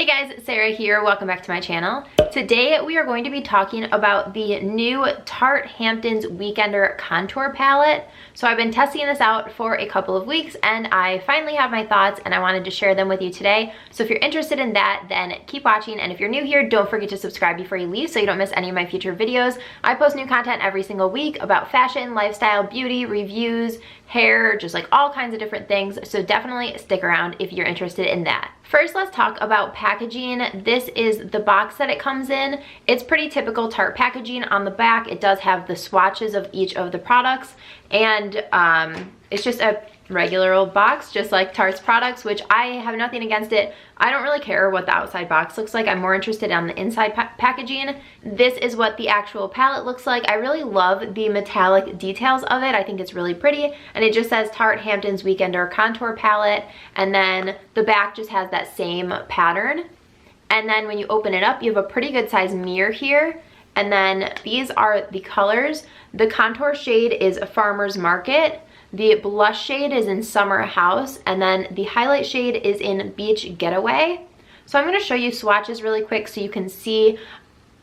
Hey guys, Sarah here. Welcome back to my channel. Today we are going to be talking about the new Tarte Hamptons Weekender Contour Palette. So I've been testing this out for a couple of weeks and I finally have my thoughts and I wanted to share them with you today. So if you're interested in that, then keep watching, and if you're new here, don't forget to subscribe before you leave so you don't miss any of my future videos. I post new content every single week about fashion, lifestyle, beauty, reviews, hair, just like all kinds of different things. So definitely stick around if you're interested in that. First, let's talk about packaging. This is the box that it comes in. It's pretty typical Tarte packaging. On the back, it does have the swatches of each of the products, and it's just a regular old box, just like Tarte's products, which I have nothing against it. I don't really care what the outside box looks like. I'm more interested on the inside packaging. This is what the actual palette looks like. I really love the metallic details of it. I think it's really pretty, and it just says Tarte Hamptons Weekender Contour Palette, and then the back just has that same pattern. And then when you open it up, you have a pretty good size mirror here. And then these are the colors. The contour shade is Farmer's Market. The blush shade is in Summer House, and then the highlight shade is in Beach Getaway. So I'm going to show you swatches really quick so you can see.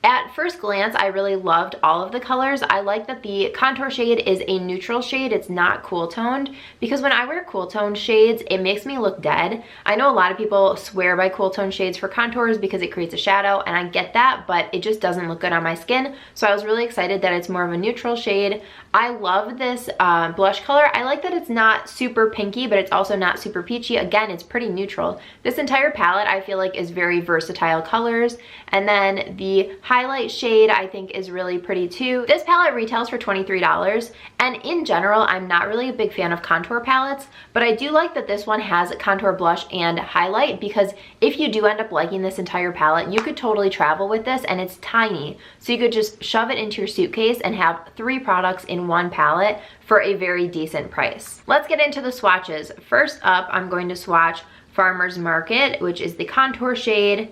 At first glance, I really loved all of the colors. I like that the contour shade is a neutral shade. It's not cool toned, because when I wear cool toned shades, it makes me look dead. I know a lot of people swear by cool toned shades for contours because it creates a shadow, and I get that, but it just doesn't look good on my skin. So I was really excited that it's more of a neutral shade. I love this blush color. I like that it's not super pinky, but it's also not super peachy. Again, it's pretty neutral. This entire palette I feel like is very versatile colors. And then the highlight shade I think is really pretty too. This palette retails for $23, and in general I'm not really a big fan of contour palettes, but I do like that this one has contour, blush, and highlight, because if you do end up liking this entire palette, you could totally travel with this, and it's tiny. So you could just shove it into your suitcase and have 3 products in one palette for a very decent price. Let's get into the swatches. First up, I'm going to swatch Farmer's Market, which is the contour shade.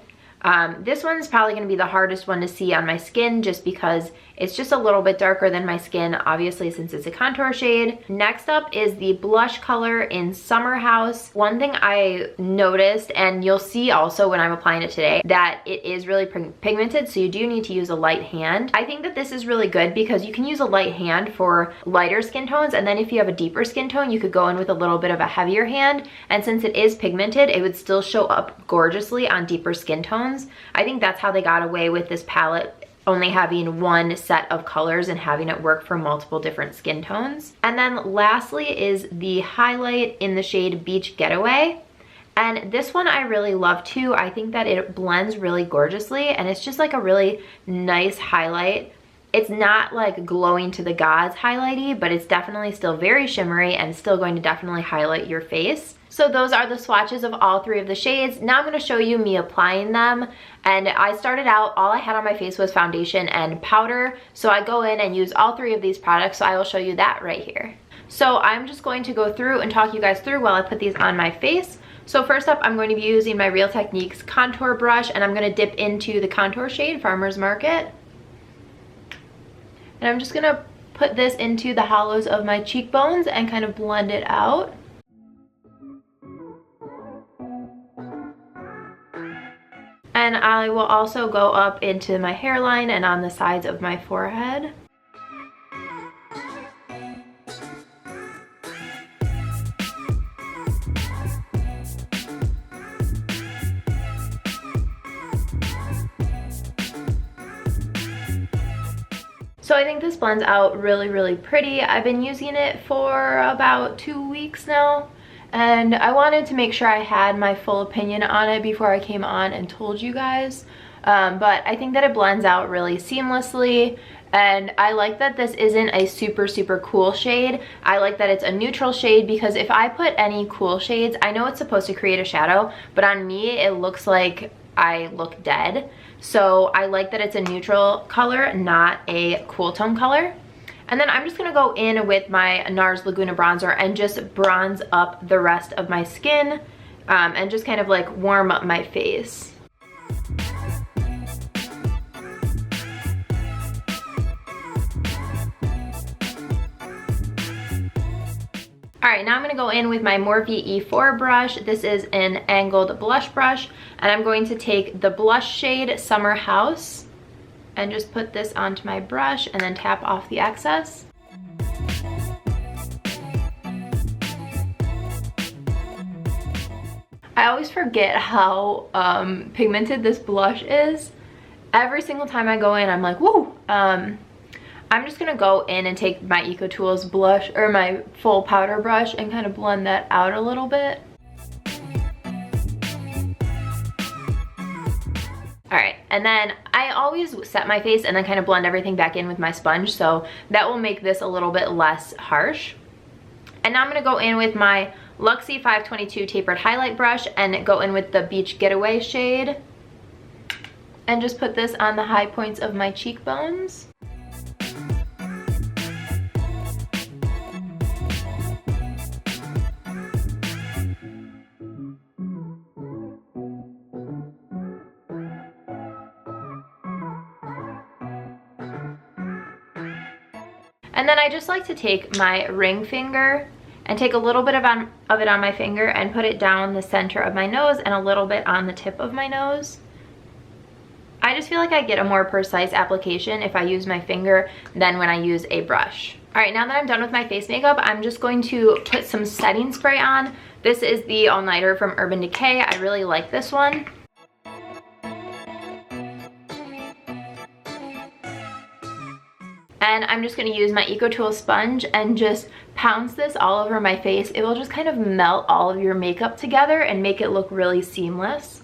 This one's probably going to be the hardest one to see on my skin just because it's just a little bit darker than my skin, obviously, since it's a contour shade. Next up is the blush color in Summer House. One thing I noticed, and you'll see also when I'm applying it today, that it is really pigmented, so you do need to use a light hand. I think that this is really good because you can use a light hand for lighter skin tones, and then if you have a deeper skin tone, you could go in with a little bit of a heavier hand, and since it is pigmented, it would still show up gorgeously on deeper skin tones. I think that's how they got away with this palette only having one set of colors and having it work for multiple different skin tones. And then lastly is the highlight in the shade Beach Getaway. And this one I really love too. I think that it blends really gorgeously, and it's just like a really nice highlight. It's not like glowing to the gods highlighty, but it's definitely still very shimmery and still going to definitely highlight your face. So those are the swatches of all 3 of the shades. Now I'm going to show you me applying them. And I started out, all I had on my face was foundation and powder. So I go in and use all 3 of these products. So I will show you that right here. So I'm just going to go through and talk you guys through while I put these on my face. So first up, I'm going to be using my Real Techniques contour brush, and I'm going to dip into the contour shade Farmer's Market. And I'm just going to put this into the hollows of my cheekbones and kind of blend it out. And I will also go up into my hairline and on the sides of my forehead. So I think this blends out really, really pretty. I've been using it for about 2 weeks now, and I wanted to make sure I had my full opinion on it before I came on and told you guys. But I think that it blends out really seamlessly, and I like that this isn't a super, super cool shade. I like that it's a neutral shade, because if I put any cool shades, I know it's supposed to create a shadow, but on me it looks like I look dead. So I like that it's a neutral color, not a cool tone color. And then I'm just gonna go in with my NARS Laguna bronzer and just bronze up the rest of my skin, and just kind of like warm up my face. Alright, now I'm going to go in with my Morphe E4 brush. This is an angled blush brush, And I'm going to take the blush shade Summer House and just put this onto my brush and then tap off the excess. I always forget how pigmented this blush is. Every single time I go in, I'm like, whoa. I'm just gonna go in and take my EcoTools blush, or my full powder brush, and kind of blend that out a little bit. All right, and then I always set my face and then kind of blend everything back in with my sponge, so that will make this a little bit less harsh. And now I'm gonna go in with my Luxie 522 tapered highlight brush and go in with the Beach Getaway shade and just put this on the high points of my cheekbones. And then I just like to take my ring finger and take a little bit of it on my finger and put it down the center of my nose and a little bit on the tip of my nose. I just feel like I get a more precise application if I use my finger than when I use a brush. All right, now that I'm done with my face makeup, I'm just going to put some setting spray on. This is the All Nighter from Urban Decay. I really like this one. And I'm just gonna use my EcoTools sponge and just pounce this all over my face. It will just kind of melt all of your makeup together and make it look really seamless.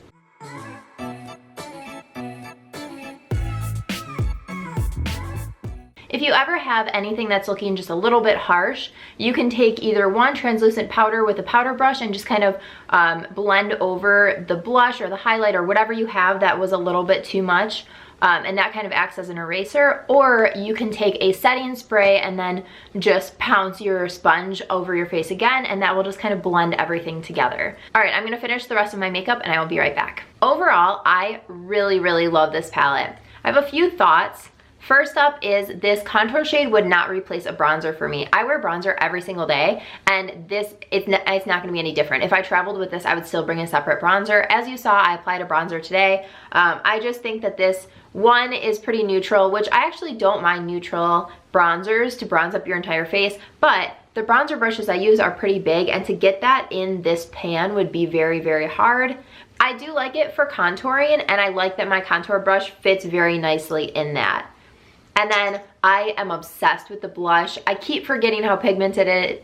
If you ever have anything that's looking just a little bit harsh, you can take either one translucent powder with a powder brush and just kind of blend over the blush or the highlight or whatever you have that was a little bit too much. And that kind of acts as an eraser, or you can take a setting spray and then just pounce your sponge over your face again, and that will just kind of blend everything together. All right, I'm gonna finish the rest of my makeup and I will be right back. Overall, I really, really love this palette. I have a few thoughts. First up is this contour shade would not replace a bronzer for me. I wear bronzer every single day, and this, it's not gonna be any different. If I traveled with this, I would still bring a separate bronzer. As you saw, I applied a bronzer today. I just think that this one is pretty neutral, which I actually don't mind neutral bronzers to bronze up your entire face, but the bronzer brushes I use are pretty big, and to get that in this pan would be very, very hard. I do like it for contouring, and I like that my contour brush fits very nicely in that. And then I am obsessed with the blush. I keep forgetting how pigmented it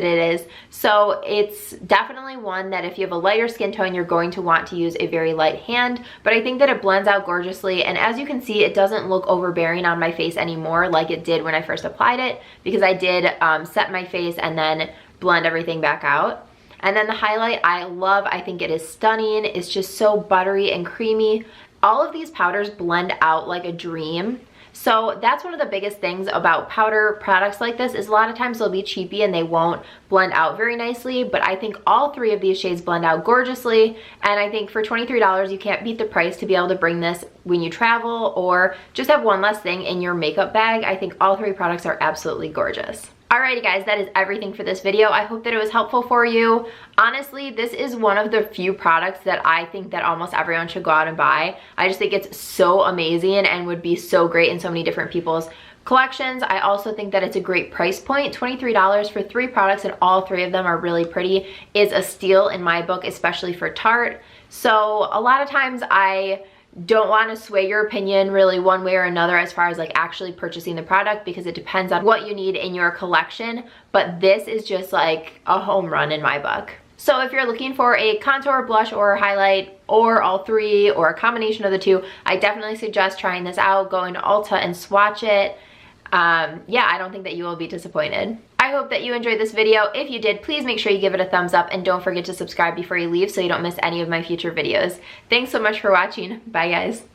is, so it's definitely one that if you have a lighter skin tone, you're going to want to use a very light hand, but I think that it blends out gorgeously, and as you can see, it doesn't look overbearing on my face anymore like it did when I first applied it, because I did set my face and then blend everything back out. And then the highlight I love. I think it is stunning. It's just so buttery and creamy. All of these powders blend out like a dream. So that's one of the biggest things about powder products like this, is a lot of times they'll be cheapy and they won't blend out very nicely, but I think all three of these shades blend out gorgeously, and I think for $23 you can't beat the price to be able to bring this when you travel or just have one less thing in your makeup bag. I think all three products are absolutely gorgeous. Alrighty guys, that is everything for this video. I hope that it was helpful for you. Honestly, this is one of the few products that I think that almost everyone should go out and buy. I just think it's so amazing and would be so great in so many different people's collections. I also think that it's a great price point. $23 for 3 products, and all 3 of them are really pretty, is a steal in my book, especially for Tarte. So a lot of times I don't want to sway your opinion really one way or another as far as like actually purchasing the product, because it depends on what you need in your collection, but this is just like a home run in my book. So if you're looking for a contour, blush, or highlight, or all 3, or a combination of the 2, I definitely suggest trying this out. Go into Ulta and swatch it. Yeah, I don't think that you will be disappointed. I hope that you enjoyed this video. If you did, please make sure you give it a thumbs up, and don't forget to subscribe before you leave so you don't miss any of my future videos. Thanks so much for watching. Bye guys.